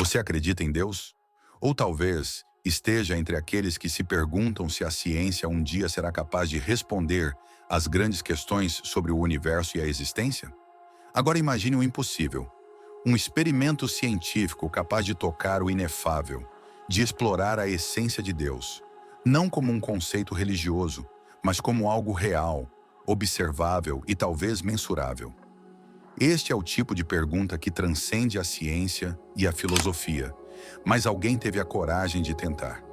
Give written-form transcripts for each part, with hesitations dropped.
Você acredita em Deus? Ou talvez esteja entre aqueles que se perguntam se a ciência um dia será capaz de responder às grandes questões sobre o universo e a existência? Agora imagine o impossível. Um experimento científico capaz de tocar o inefável, de explorar a essência de Deus, não como um conceito religioso, mas como algo real, observável e talvez mensurável. Este é o tipo de pergunta que transcende a ciência e a filosofia, mas alguém teve a coragem de tentar.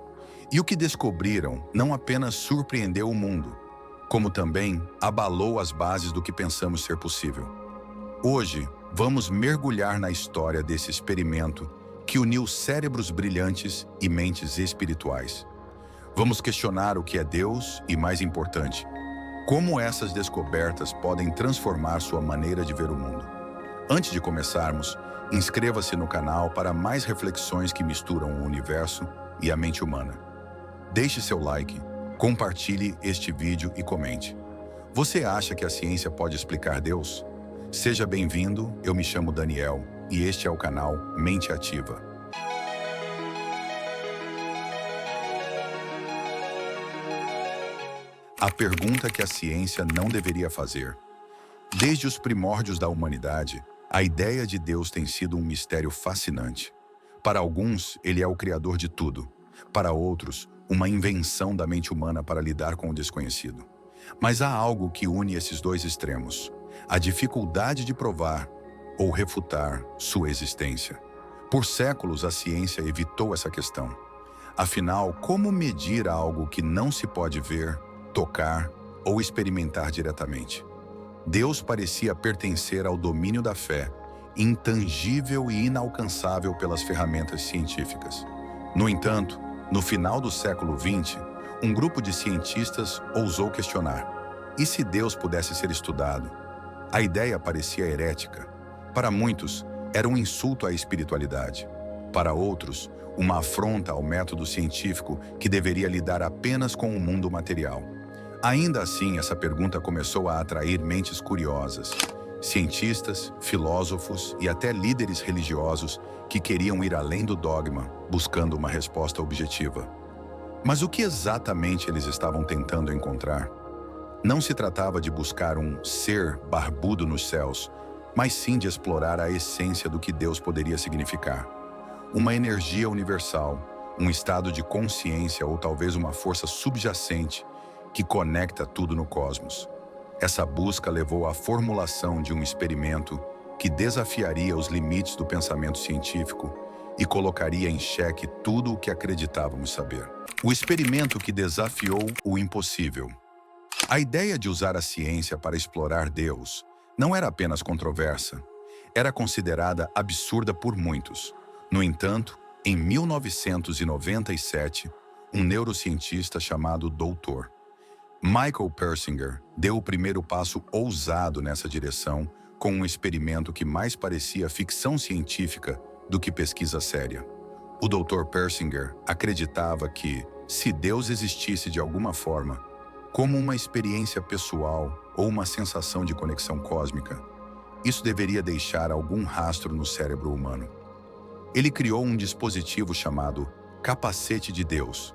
E o que descobriram não apenas surpreendeu o mundo, como também abalou as bases do que pensamos ser possível. Hoje, vamos mergulhar na história desse experimento que uniu cérebros brilhantes e mentes espirituais. Vamos questionar o que é Deus e, mais importante, como essas descobertas podem transformar sua maneira de ver o mundo. Antes de começarmos, inscreva-se no canal para mais reflexões que misturam o universo e a mente humana. Deixe seu like, compartilhe este vídeo e comente. Você acha que a ciência pode explicar Deus? Seja bem-vindo, eu me chamo Daniel e este é o canal Mente Ativa. A pergunta que a ciência não deveria fazer. Desde os primórdios da humanidade, a ideia de Deus tem sido um mistério fascinante. Para alguns, ele é o criador de tudo. Para outros, uma invenção da mente humana para lidar com o desconhecido. Mas há algo que une esses dois extremos: a dificuldade de provar ou refutar sua existência. Por séculos, a ciência evitou essa questão. Afinal, como medir algo que não se pode ver, tocar ou experimentar diretamente? Deus parecia pertencer ao domínio da fé, intangível e inalcançável pelas ferramentas científicas. No entanto, no final do século XX, um grupo de cientistas ousou questionar: e se Deus pudesse ser estudado? A ideia parecia herética. Para muitos, era um insulto à espiritualidade. Para outros, uma afronta ao método científico que deveria lidar apenas com o mundo material. Ainda assim, essa pergunta começou a atrair mentes curiosas, cientistas, filósofos e até líderes religiosos que queriam ir além do dogma, buscando uma resposta objetiva. Mas o que exatamente eles estavam tentando encontrar? Não se tratava de buscar um ser barbudo nos céus, mas sim de explorar a essência do que Deus poderia significar. Uma energia universal, um estado de consciência ou talvez uma força subjacente que conecta tudo no cosmos. Essa busca levou à formulação de um experimento que desafiaria os limites do pensamento científico e colocaria em xeque tudo o que acreditávamos saber. O experimento que desafiou o impossível. A ideia de usar a ciência para explorar Deus não era apenas controversa, era considerada absurda por muitos. No entanto, em 1997, um neurocientista chamado Dr. Michael Persinger deu o primeiro passo ousado nessa direção com um experimento que mais parecia ficção científica do que pesquisa séria. O Dr. Persinger acreditava que, se Deus existisse de alguma forma, como uma experiência pessoal ou uma sensação de conexão cósmica, isso deveria deixar algum rastro no cérebro humano. Ele criou um dispositivo chamado capacete de Deus,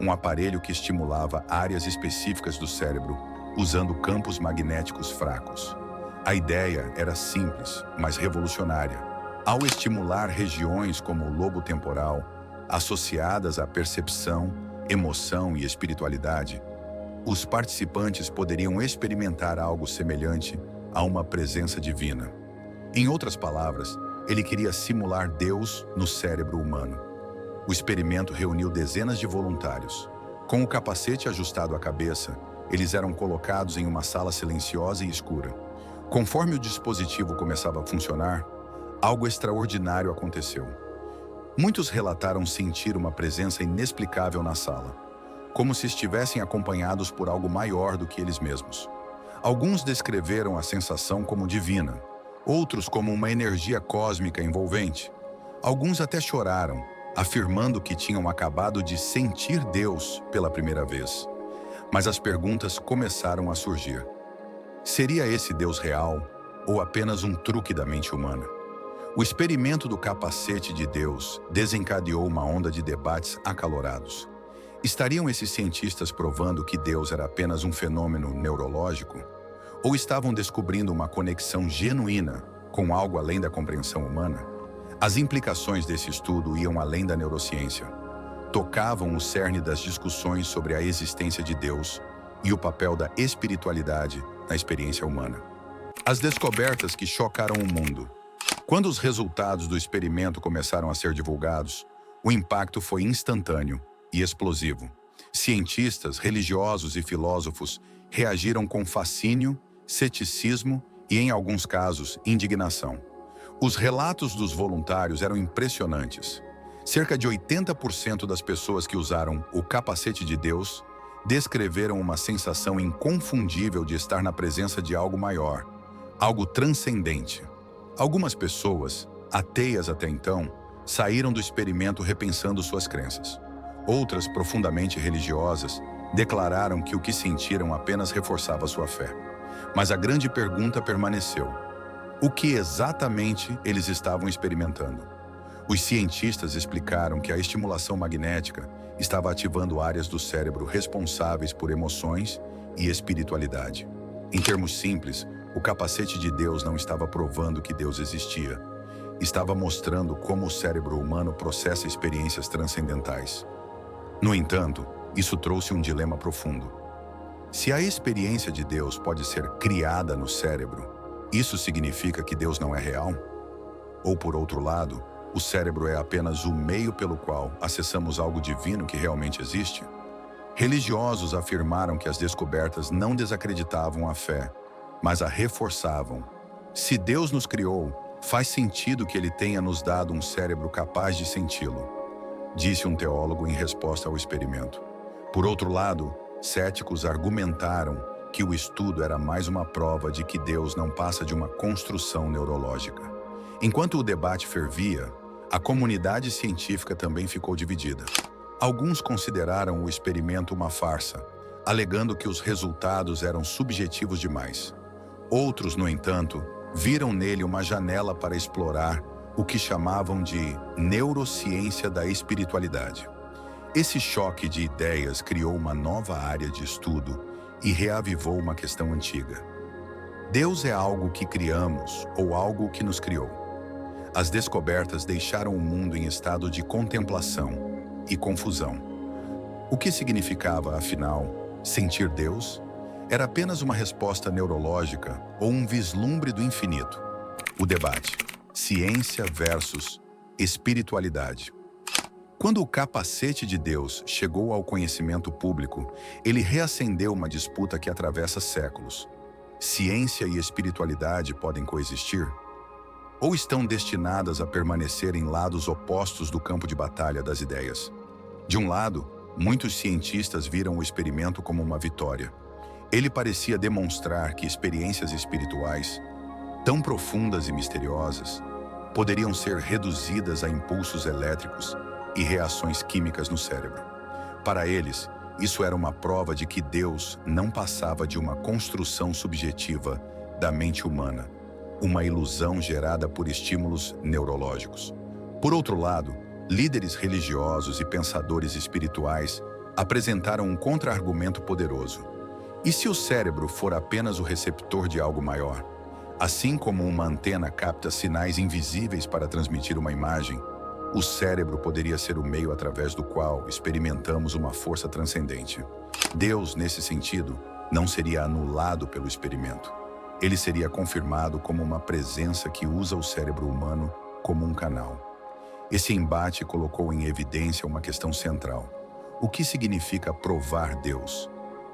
um aparelho que estimulava áreas específicas do cérebro, usando campos magnéticos fracos. A ideia era simples, mas revolucionária. Ao estimular regiões como o lobo temporal, associadas à percepção, emoção e espiritualidade, os participantes poderiam experimentar algo semelhante a uma presença divina. Em outras palavras, ele queria simular Deus no cérebro humano. O experimento reuniu dezenas de voluntários. Com o capacete ajustado à cabeça, eles eram colocados em uma sala silenciosa e escura. Conforme o dispositivo começava a funcionar, algo extraordinário aconteceu. Muitos relataram sentir uma presença inexplicável na sala, como se estivessem acompanhados por algo maior do que eles mesmos. Alguns descreveram a sensação como divina, outros como uma energia cósmica envolvente. Alguns até choraram, afirmando que tinham acabado de sentir Deus pela primeira vez. Mas as perguntas começaram a surgir. Seria esse Deus real ou apenas um truque da mente humana? O experimento do capacete de Deus desencadeou uma onda de debates acalorados. Estariam esses cientistas provando que Deus era apenas um fenômeno neurológico? Ou estavam descobrindo uma conexão genuína com algo além da compreensão humana? As implicações desse estudo iam além da neurociência. Tocavam o cerne das discussões sobre a existência de Deus e o papel da espiritualidade na experiência humana. As descobertas que chocaram o mundo. Quando os resultados do experimento começaram a ser divulgados, o impacto foi instantâneo e explosivo. Cientistas, religiosos e filósofos reagiram com fascínio, ceticismo e, em alguns casos, indignação. Os relatos dos voluntários eram impressionantes. Cerca de 80% das pessoas que usaram o capacete de Deus descreveram uma sensação inconfundível de estar na presença de algo maior, algo transcendente. Algumas pessoas, ateias até então, saíram do experimento repensando suas crenças. Outras, profundamente religiosas, declararam que o que sentiram apenas reforçava sua fé. Mas a grande pergunta permaneceu: o que exatamente eles estavam experimentando? Os cientistas explicaram que a estimulação magnética estava ativando áreas do cérebro responsáveis por emoções e espiritualidade. Em termos simples, o capacete de Deus não estava provando que Deus existia. Estava mostrando como o cérebro humano processa experiências transcendentais. No entanto, isso trouxe um dilema profundo. Se a experiência de Deus pode ser criada no cérebro, isso significa que Deus não é real? Ou, por outro lado, o cérebro é apenas o meio pelo qual acessamos algo divino que realmente existe? Religiosos afirmaram que as descobertas não desacreditavam a fé, mas a reforçavam. Se Deus nos criou, faz sentido que Ele tenha nos dado um cérebro capaz de senti-lo, disse um teólogo em resposta ao experimento. Por outro lado, céticos argumentaram que o estudo era mais uma prova de que Deus não passa de uma construção neurológica. Enquanto o debate fervia, a comunidade científica também ficou dividida. Alguns consideraram o experimento uma farsa, alegando que os resultados eram subjetivos demais. Outros, no entanto, viram nele uma janela para explorar o que chamavam de neurociência da espiritualidade. Esse choque de ideias criou uma nova área de estudo e reavivou uma questão antiga. Deus é algo que criamos ou algo que nos criou? As descobertas deixaram o mundo em estado de contemplação e confusão. O que significava, afinal, sentir Deus? Era apenas uma resposta neurológica ou um vislumbre do infinito? O debate: ciência versus espiritualidade. Quando o capacete de Deus chegou ao conhecimento público, ele reacendeu uma disputa que atravessa séculos. Ciência e espiritualidade podem coexistir? Ou estão destinadas a permanecer em lados opostos do campo de batalha das ideias? De um lado, muitos cientistas viram o experimento como uma vitória. Ele parecia demonstrar que experiências espirituais, tão profundas e misteriosas, poderiam ser reduzidas a impulsos elétricos e reações químicas no cérebro. Para eles, isso era uma prova de que Deus não passava de uma construção subjetiva da mente humana, uma ilusão gerada por estímulos neurológicos. Por outro lado, líderes religiosos e pensadores espirituais apresentaram um contra-argumento poderoso. E se o cérebro for apenas o receptor de algo maior? Assim como uma antena capta sinais invisíveis para transmitir uma imagem, o cérebro poderia ser o meio através do qual experimentamos uma força transcendente. Deus, nesse sentido, não seria anulado pelo experimento. Ele seria confirmado como uma presença que usa o cérebro humano como um canal. Esse embate colocou em evidência uma questão central. O que significa provar Deus?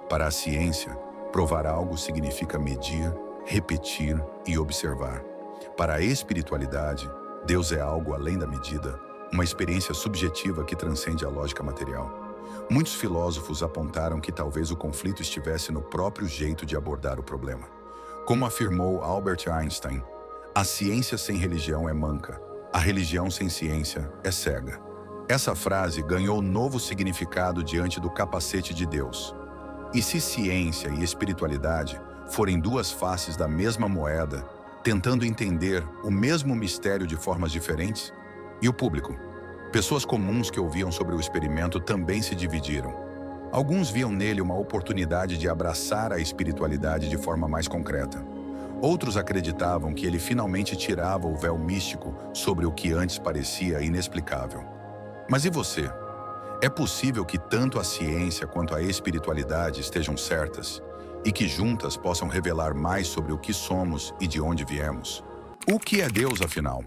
Para a ciência, provar algo significa medir, repetir e observar. Para a espiritualidade, Deus é algo além da medida, uma experiência subjetiva que transcende a lógica material. Muitos filósofos apontaram que talvez o conflito estivesse no próprio jeito de abordar o problema. Como afirmou Albert Einstein, a ciência sem religião é manca, a religião sem ciência é cega. Essa frase ganhou novo significado diante do capacete de Deus. E se ciência e espiritualidade forem duas faces da mesma moeda, tentando entender o mesmo mistério de formas diferentes? E o público? Pessoas comuns que ouviam sobre o experimento também se dividiram. Alguns viam nele uma oportunidade de abraçar a espiritualidade de forma mais concreta. Outros acreditavam que ele finalmente tirava o véu místico sobre o que antes parecia inexplicável. Mas e você? É possível que tanto a ciência quanto a espiritualidade estejam certas e que juntas possam revelar mais sobre o que somos e de onde viemos? O que é Deus, afinal?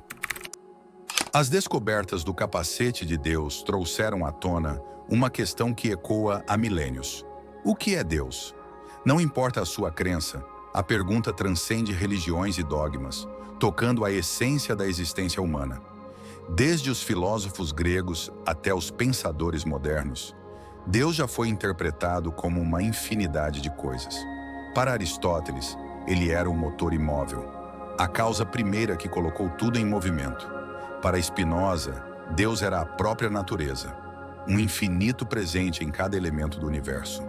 As descobertas do capacete de Deus trouxeram à tona uma questão que ecoa há milênios. O que é Deus? Não importa a sua crença, a pergunta transcende religiões e dogmas, tocando a essência da existência humana. Desde os filósofos gregos até os pensadores modernos, Deus já foi interpretado como uma infinidade de coisas. Para Aristóteles, ele era o motor imóvel, a causa primeira que colocou tudo em movimento. Para Spinoza, Deus era a própria natureza, um infinito presente em cada elemento do universo.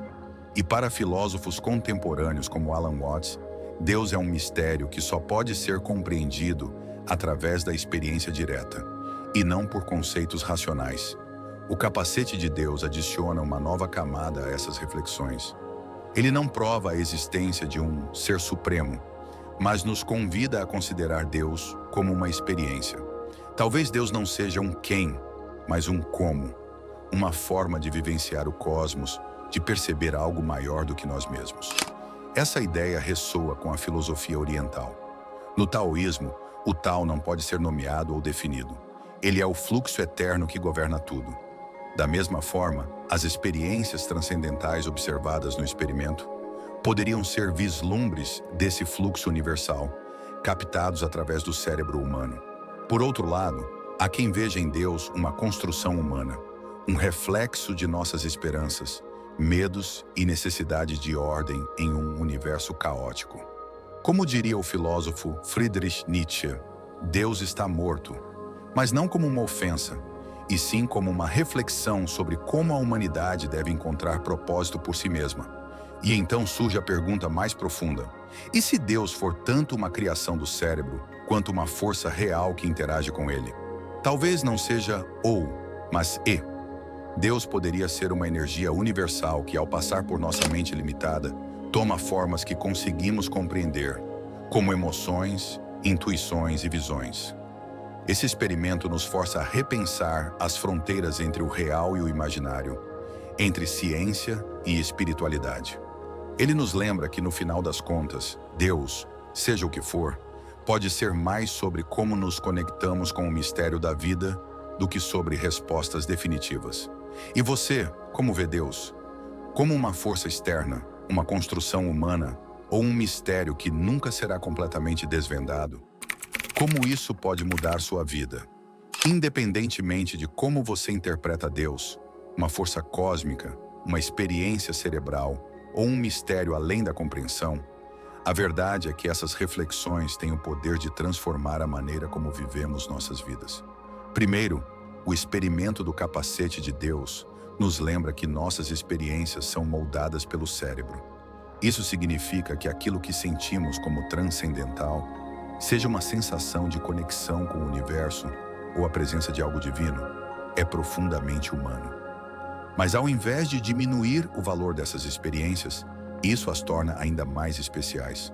E para filósofos contemporâneos como Alan Watts, Deus é um mistério que só pode ser compreendido através da experiência direta, e não por conceitos racionais. O capacete de Deus adiciona uma nova camada a essas reflexões. Ele não prova a existência de um ser supremo, mas nos convida a considerar Deus como uma experiência. Talvez Deus não seja um quem, mas um como, uma forma de vivenciar o cosmos, de perceber algo maior do que nós mesmos. Essa ideia ressoa com a filosofia oriental. No taoísmo, o Tao não pode ser nomeado ou definido. Ele é o fluxo eterno que governa tudo. Da mesma forma, as experiências transcendentais observadas no experimento poderiam ser vislumbres desse fluxo universal, captados através do cérebro humano. Por outro lado, há quem veja em Deus uma construção humana, um reflexo de nossas esperanças, medos e necessidade de ordem em um universo caótico. Como diria o filósofo Friedrich Nietzsche, Deus está morto, mas não como uma ofensa, e sim como uma reflexão sobre como a humanidade deve encontrar propósito por si mesma. E então surge a pergunta mais profunda: e se Deus for tanto uma criação do cérebro, quanto uma força real que interage com ele? Talvez não seja ou, mas e. Deus poderia ser uma energia universal que, ao passar por nossa mente limitada, toma formas que conseguimos compreender, como emoções, intuições e visões. Esse experimento nos força a repensar as fronteiras entre o real e o imaginário, entre ciência e espiritualidade. Ele nos lembra que, no final das contas, Deus, seja o que for, pode ser mais sobre como nos conectamos com o mistério da vida do que sobre respostas definitivas. E você, como vê Deus? Como uma força externa, uma construção humana ou um mistério que nunca será completamente desvendado? Como isso pode mudar sua vida? Independentemente de como você interpreta Deus, uma força cósmica, uma experiência cerebral ou um mistério além da compreensão, a verdade é que essas reflexões têm o poder de transformar a maneira como vivemos nossas vidas. Primeiro, o experimento do capacete de Deus nos lembra que nossas experiências são moldadas pelo cérebro. Isso significa que aquilo que sentimos como transcendental, seja uma sensação de conexão com o universo ou a presença de algo divino, é profundamente humano. Mas ao invés de diminuir o valor dessas experiências, isso as torna ainda mais especiais.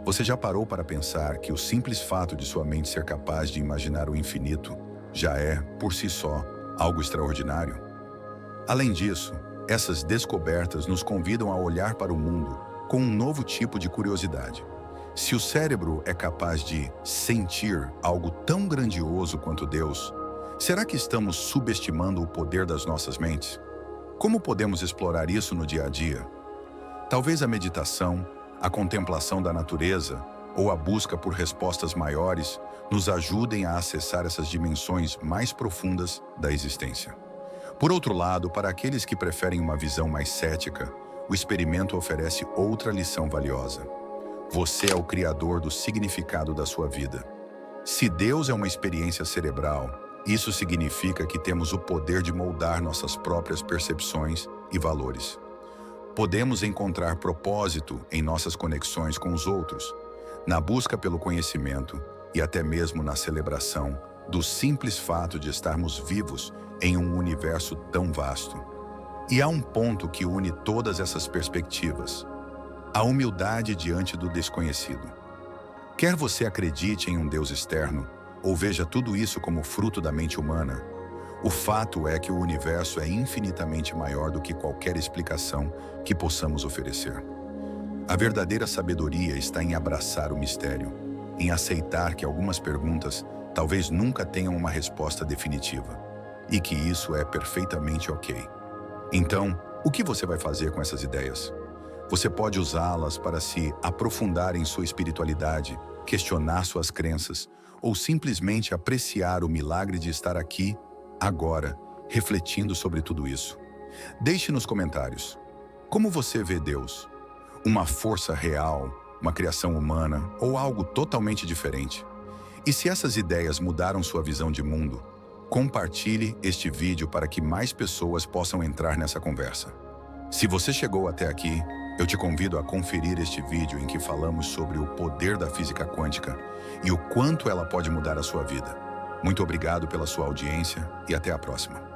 Você já parou para pensar que o simples fato de sua mente ser capaz de imaginar o infinito já é, por si só, algo extraordinário? Além disso, essas descobertas nos convidam a olhar para o mundo com um novo tipo de curiosidade. Se o cérebro é capaz de sentir algo tão grandioso quanto Deus, será que estamos subestimando o poder das nossas mentes? Como podemos explorar isso no dia a dia? Talvez a meditação, a contemplação da natureza ou a busca por respostas maiores nos ajudem a acessar essas dimensões mais profundas da existência. Por outro lado, para aqueles que preferem uma visão mais cética, o experimento oferece outra lição valiosa. Você é o criador do significado da sua vida. Se Deus é uma experiência cerebral, isso significa que temos o poder de moldar nossas próprias percepções e valores. Podemos encontrar propósito em nossas conexões com os outros, na busca pelo conhecimento e até mesmo na celebração do simples fato de estarmos vivos em um universo tão vasto. E há um ponto que une todas essas perspectivas: a humildade diante do desconhecido. Quer você acredite em um Deus externo, ou veja tudo isso como fruto da mente humana, o fato é que o universo é infinitamente maior do que qualquer explicação que possamos oferecer. A verdadeira sabedoria está em abraçar o mistério, em aceitar que algumas perguntas talvez nunca tenham uma resposta definitiva, e que isso é perfeitamente ok. Então, o que você vai fazer com essas ideias? Você pode usá-las para se aprofundar em sua espiritualidade, questionar suas crenças, ou simplesmente apreciar o milagre de estar aqui, agora, refletindo sobre tudo isso. Deixe nos comentários: como você vê Deus? Uma força real, uma criação humana ou algo totalmente diferente? E se essas ideias mudaram sua visão de mundo, compartilhe este vídeo para que mais pessoas possam entrar nessa conversa. Se você chegou até aqui, eu te convido a conferir este vídeo em que falamos sobre o poder da física quântica e o quanto ela pode mudar a sua vida. Muito obrigado pela sua audiência e até a próxima.